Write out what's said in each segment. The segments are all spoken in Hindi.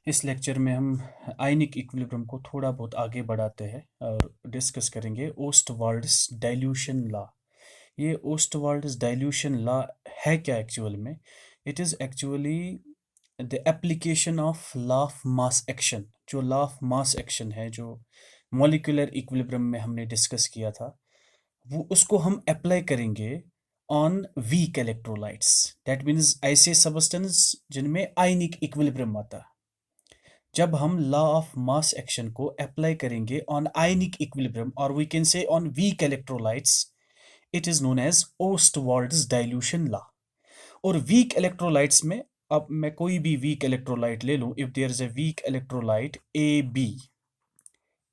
इस लेक्चर में हम आयनिक इक्विलिब्रियम को थोड़ा बहुत आगे बढ़ाते हैं और डिस्कस करेंगे ओस्टवाल्ड्स डाइल्यूशन लॉ। ये ओस्टवाल्ड्स डाइल्यूशन लॉ है क्या एक्चुअल में? It is actually the application of law of mass action. जो लॉ ऑफ मास एक्शन है, जो मॉलिक्यूलर इक्विलिब्रियम में हमने डिस्कस किया था, वो उसको हम अप्लाई करेंगे on weak electrolytes. That means ऐसे सबस्टेंस जिनमें आयनिक इक्विलिब्रियम आता है। जब हम लॉ ऑफ मास एक्शन को अप्लाई करेंगे ऑन आयनिक इक्विलिब्रियम और we can say on weak electrolytes, it is known as Ostwald's dilution law. और वीक इलेक्ट्रोलाइट्स में, अब मैं कोई भी वीक इलेक्ट्रोलाइट ले लूं, if there is a weak electrolyte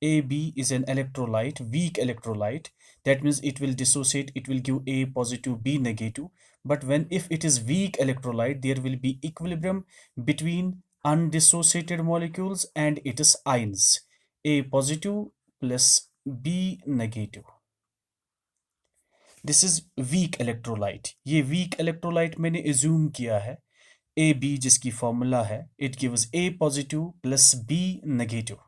AB is an electrolyte, weak electrolyte. That means it will dissociate, it will give A positive, B negative. But if it is weak electrolyte, there will be equilibrium between undissociated molecules and its ions. A positive plus B negative. This is weak electrolyte. ये weak electrolyte मैंने assume किया है AB, जिसकी फॉर्मूला है it gives A positive plus B negative.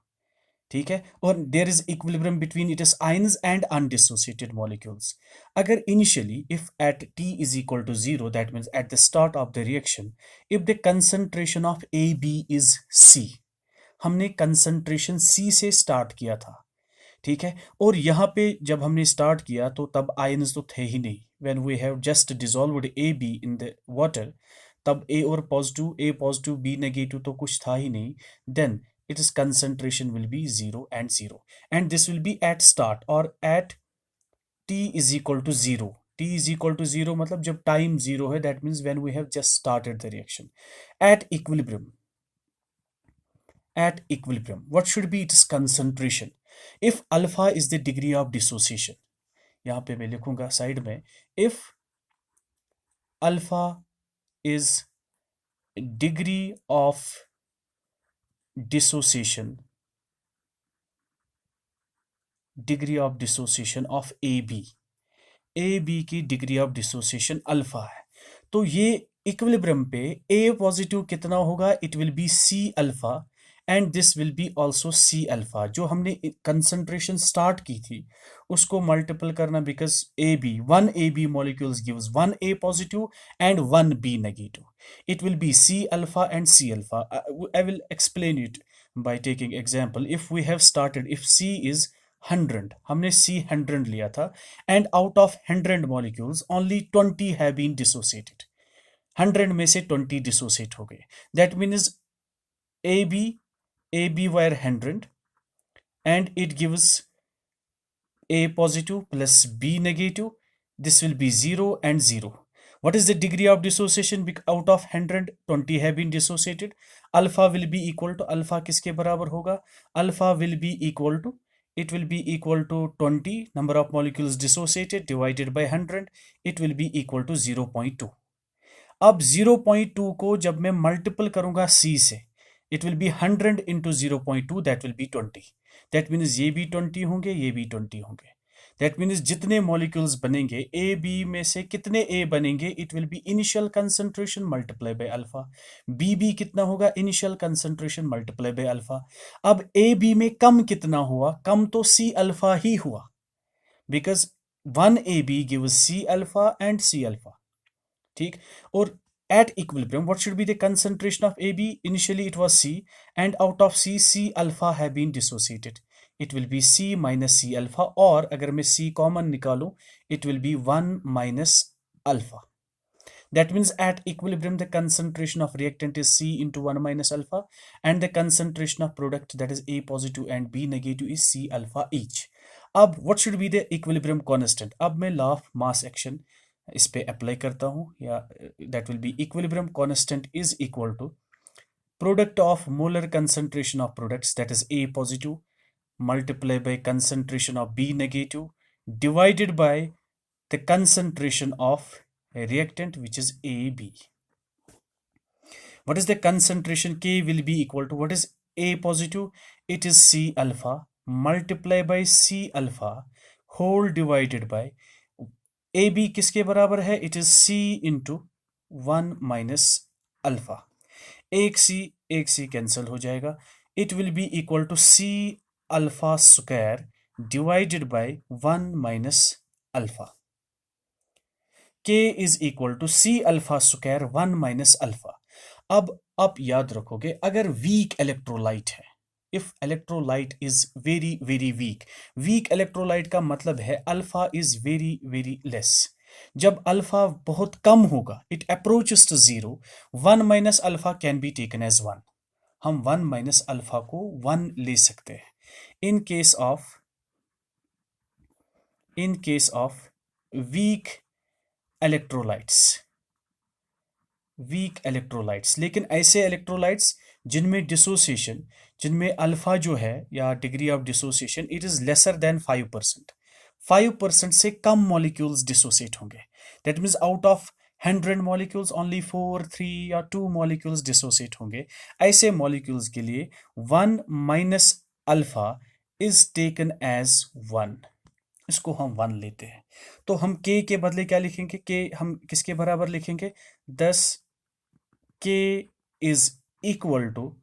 ठीक है, और there is equilibrium between it is ions and undissociated molecules. अगर initially if at T is equal to 0, that means at the start of the reaction, if the concentration of AB is C, हमने कंसंट्रेशन C से स्टार्ट किया था, ठीक है, और यहाँ पे जब हमने स्टार्ट किया तो तब आयंस तो थे ही नहीं। When we have just dissolved AB in the water, तब A पॉजिटिव B नेगेटिव तो कुछ था ही नहीं। Then its concentration will be 0 and 0, and this will be at start or at T is equal to 0. T is equal to 0 मतलब जब time 0 है, that means when we have just started the reaction. At equilibrium, what should be its concentration? If alpha is the degree of dissociation, यहाँ पे मैं लिखूंगा साइड में, if alpha is degree of dissociation of AB की डिग्री ऑफ डिसोसिएशन अल्फा है, तो ये इक्विलिब्रियम पे A पॉजिटिव कितना होगा? It will be C alpha and this will be also C alpha. जो हमने कंसंट्रेशन स्टार्ट की थी उसको मल्टीपल करना, because one A B molecules gives one A positive and one B negative, it will be C alpha and C alpha. I will explain it by taking example. If we have started, if C is 100, हमने C 100 लिया था, and out of 100 molecules only 20 have been dissociated. 100 में से 20 dissociate हो गए. That means AB were 100 and it gives A positive plus B negative. This will be 0 and 0. What is the degree of dissociation? Out of 100, 20 have been dissociated. Alpha will be equal to, alpha किसके बराबर होगा? Alpha will be equal to, it will be equal to 20 number of molecules dissociated divided by 100. It will be equal to 0.2. अब 0.2 को जब मैं मल्टीपल करूंगा C से, it will be 100 into 0.2, that will be 20. That means ये भी 20 होंगे, ये भी 20 होंगे। दैट मीन्स जितने मॉलिक्यूल्स बनेंगे ए बी में से कितने ए बनेंगे? It will be initial concentration multiply by alpha. B कितना होगा? Initial concentration multiply by alpha. अब ए बी में कम कितना हुआ? कम तो सी अल्फा ही हुआ, because one A B gives C alpha and C alpha, ठीक। और at equilibrium, what should be the concentration of AB? Initially it was C, and out of C alpha have been dissociated. It will be C minus C alpha, और अगर मैं C common निकालूं, it will be 1 minus alpha. That means at equilibrium the concentration of reactant is C into 1 minus alpha, and the concentration of product, that is A positive and B negative, is C alpha each. अब what should be the equilibrium constant? अब मैं law of mass action इस पे अप्लाई करता हूँ, या that will be equilibrium constant is equal to product of molar concentration of products, that is A positive multiply by concentration of B negative divided by the concentration of reactant, which is AB. What is the concentration? K will be equal to, what is A positive? It is C alpha multiply by C alpha whole divided by A B किसके बराबर है? It is C into 1 minus alpha. एक सी कैंसिल हो जाएगा. It will be equal to C alpha square divided by 1 minus alpha. k is equal to C alpha square 1 minus alpha. अब आप याद रखोगे, अगर वीक इलेक्ट्रोलाइट है, if electrolyte is very very weak, weak electrolyte का मतलब है alpha is very very less. जब अल्फा बहुत कम होगा, it approaches to zero, 1 minus alpha can be taken as 1. हम 1 माइनस अल्फा को 1 ले सकते हैं. In case of weak electrolytes, लेकिन ऐसे इलेक्ट्रोलाइट्स जिनमें डिसोसिएशन, जिनमें अल्फा जो है या degree of dissociation it is lesser than 5%, 5% से कम मॉलिक्यूल्स डिसोसिएट होंगे. That means out of 100 molecules only 4, 3 या 2 मॉलिक्यूल्स डिसोसिएट होंगे. ऐसे मॉलिक्यूल्स के लिए 1 minus alpha is taken as 1. इसको हम 1 लेते हैं. तो हम k के बदले क्या लिखेंगे? k हम किसके बराबर लिखेंगे? 10 k is equal to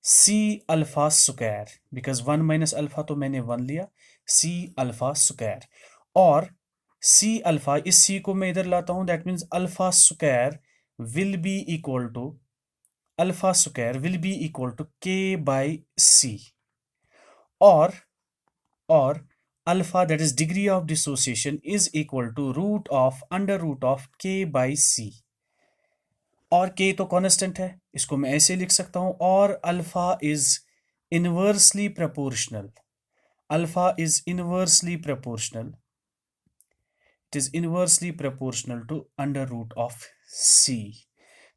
C alpha square, because 1 minus alpha तो मैंने 1 लिया, सी अल्फा स्क्वायर. और सी अल्फा, इस सी को मैं इधर लाता हूं, that means alpha square will be equal to k by C. और alpha that is degree of dissociation is equal to under root of k by C. और k तो कांस्टेंट है, इसको मैं ऐसे लिख सकता हूं. और alpha is inversely proportional, to under root of c.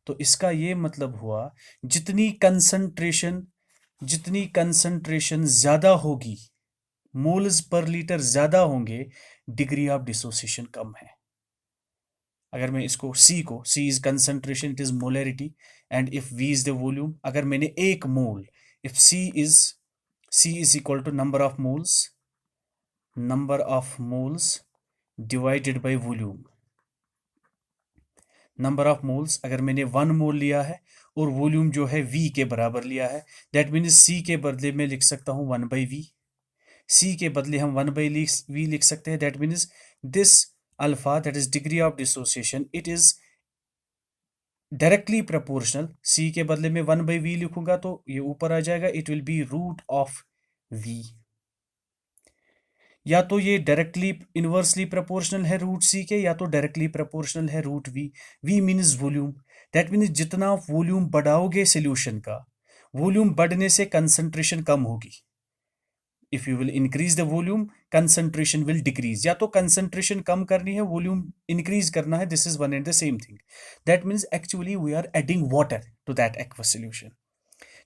तो इसका ये मतलब हुआ, जितनी कंसंट्रेशन ज्यादा होगी, मोल्स पर लीटर ज्यादा होंगे, डिग्री ऑफ डिसोसिएशन कम है. अगर मैं इसको C is concentration, it is molarity, and if V is the volume. अगर मैंने एक मोल, if C is equal to number of moles divided by volume. Number of moles, अगर मैंने 1 मोल लिया है और वॉल्यूम जो है V के बराबर लिया है, दैट मीन्स C के बदले में लिख सकता हूं 1 बाई V. C के बदले हम 1 बाई V लिख सकते हैं. That means this alpha, that is degree of dissociation, it is directly proportional. C के बदले में 1 बाई V लिखूंगा तो ये ऊपर आ जाएगा, it will be root of V. या तो ये डायरेक्टली इनवर्सली प्रोपोर्शनल है रूट C के, या तो डायरेक्टली प्रोपोर्शनल है root V. V means volume. That means जितना वॉल्यूम बढ़ाओगे सोल्यूशन का, वॉल्यूम बढ़ने से कंसंट्रेशन कम होगी. If you will increase the volume, concentration will decrease. या तो कंसंट्रेशन कम करनी है, वॉल्यूम इंक्रीज करना है, this is one and the same thing. That means actually we are adding water to that aqueous solution.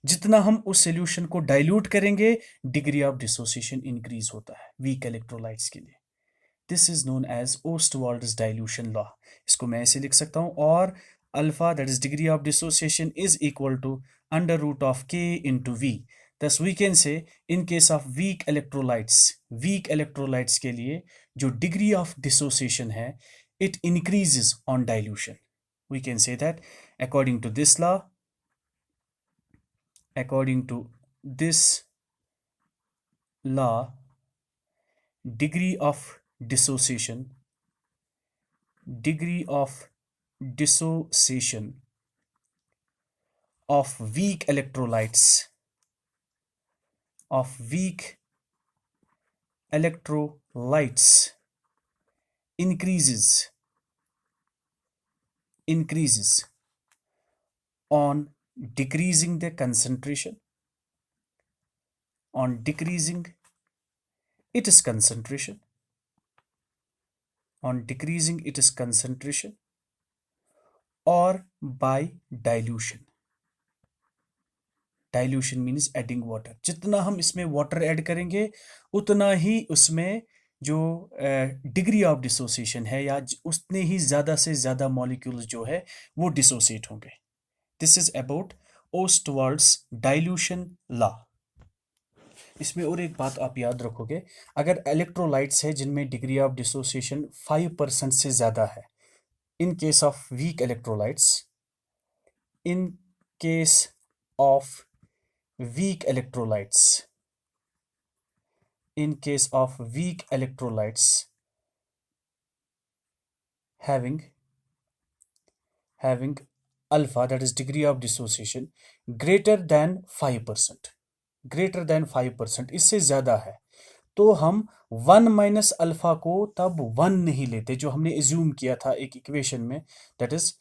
जितना हम उस सोल्यूशन को डाइल्यूट करेंगे, डिग्री ऑफ डिसोसिएशन इंक्रीज होता है वीक इलेक्ट्रोलाइट्स के लिए. This is known as Ostwald's dilution law. इसको मैं ऐसे लिख सकता हूं. और alpha, that is degree of dissociation, is equal to under root of k into V. Thus we can say in case of weak electrolytes के लिए जो degree of dissociation है, it increases on dilution. We can say that according to this law, degree of dissociation of weak electrolytes increases on decreasing the concentration, on decreasing its concentration, or by dilution. Dilution means adding water. जितना हम इसमें वाटर ऐड करेंगे, उतना ही उसमें जो डिग्री ऑफ डिसोसिएशन है, या उतने ही ज़्यादा से ज़्यादा मॉलिक्यूल्स जो है वो डिसोसिएट होंगे. This is about Ostwald's dilution law. इसमें और एक बात आप याद रखोगे, अगर इलेक्ट्रोलाइट्स है जिनमें डिग्री ऑफ डिसोसिएशन 5% से ज़्यादा है, in case of weak electrolytes, in case of weak electrolytes, in case of weak electrolytes having alpha, that is degree of dissociation, greater than 5%, greater than 5%, इससे ज़्यादा है, तो हम 1 माइनस अल्फा को तब 1 नहीं लेते, जो हमने एज्यूम किया था एक इक्वेशन में, दैट इज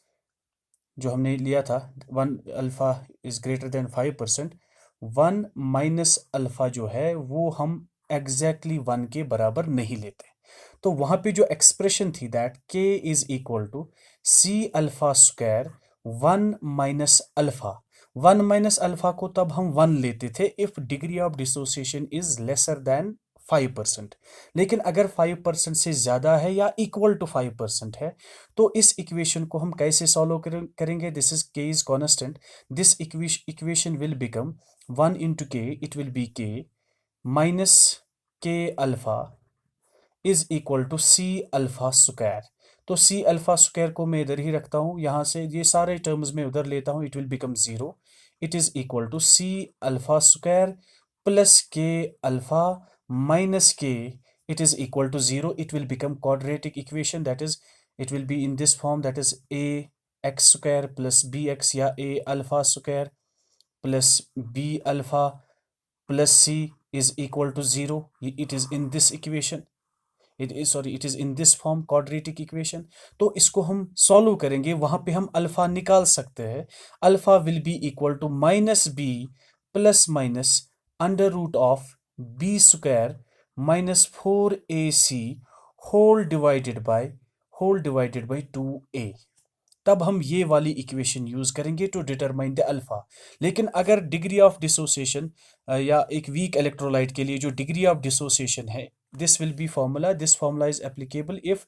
जो हमने लिया था 1 alpha is greater than 5%, 1 minus alpha जो है वो हम एग्जैक्टली 1 के बराबर नहीं लेते। तो वहां पे जो एक्सप्रेशन थी that k is equal to C alpha square 1 minus alpha, 1 minus alpha को तब हम 1 लेते थे if degree of dissociation is lesser than 5%, लेकिन अगर 5% से ज़्यादा है या इक्वल टू 5% है तो इस इक्वेशन को हम कैसे सॉल्व करेंगे? This is k is constant, this equation will become 1 into K, it will be k minus k alpha is equal to C alpha square. तो सी अल्फा स्क्वायर को मैं इधर ही रखता हूँ, यहाँ से ये सारे टर्म्स में उधर लेता हूँ, it will become 0, it is equal to C alpha square plus K alpha minus K, it is equal to 0, it will become quadratic equation, that is it will be in this form, that is a x square plus bx, या a alpha square plus b alpha plus c is equal to 0, it is in this equation, it is in this form, quadratic equation। तो इसको हम सॉल्व करेंगे, वहां पे हम अल्फा निकाल सकते हैं, alpha will be equal to minus B plus minus under root of B square minus 4ac whole divided by 2a। तब हम ये वाली इक्वेशन यूज करेंगे टू डिटरमाइन द अल्फा। लेकिन अगर डिग्री ऑफ डिसोसिएशन या एक वीक इलेक्ट्रोलाइट के लिए जो डिग्री ऑफ डिसोसिएशन है, this will be formula, this formula is applicable if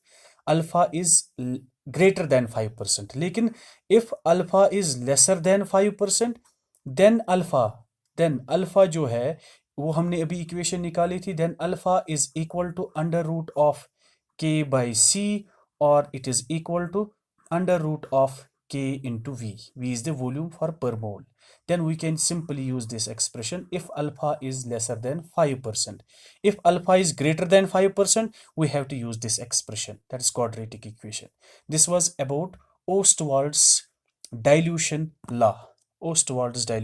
alpha is greater than 5%, लेकिन if alpha is lesser than 5%, then alpha जो है वो हमने अभी इक्वेशन निकाली थी, then alpha is equal to under root of K by C, और it is equal to under root of k into V. V is the volume for per mole. Then we can simply use this expression if alpha is lesser than 5%. If alpha is greater than 5%, we have to use this expression, that is quadratic equation. This was about Ostwald's dilution law. Ostwald's dilution.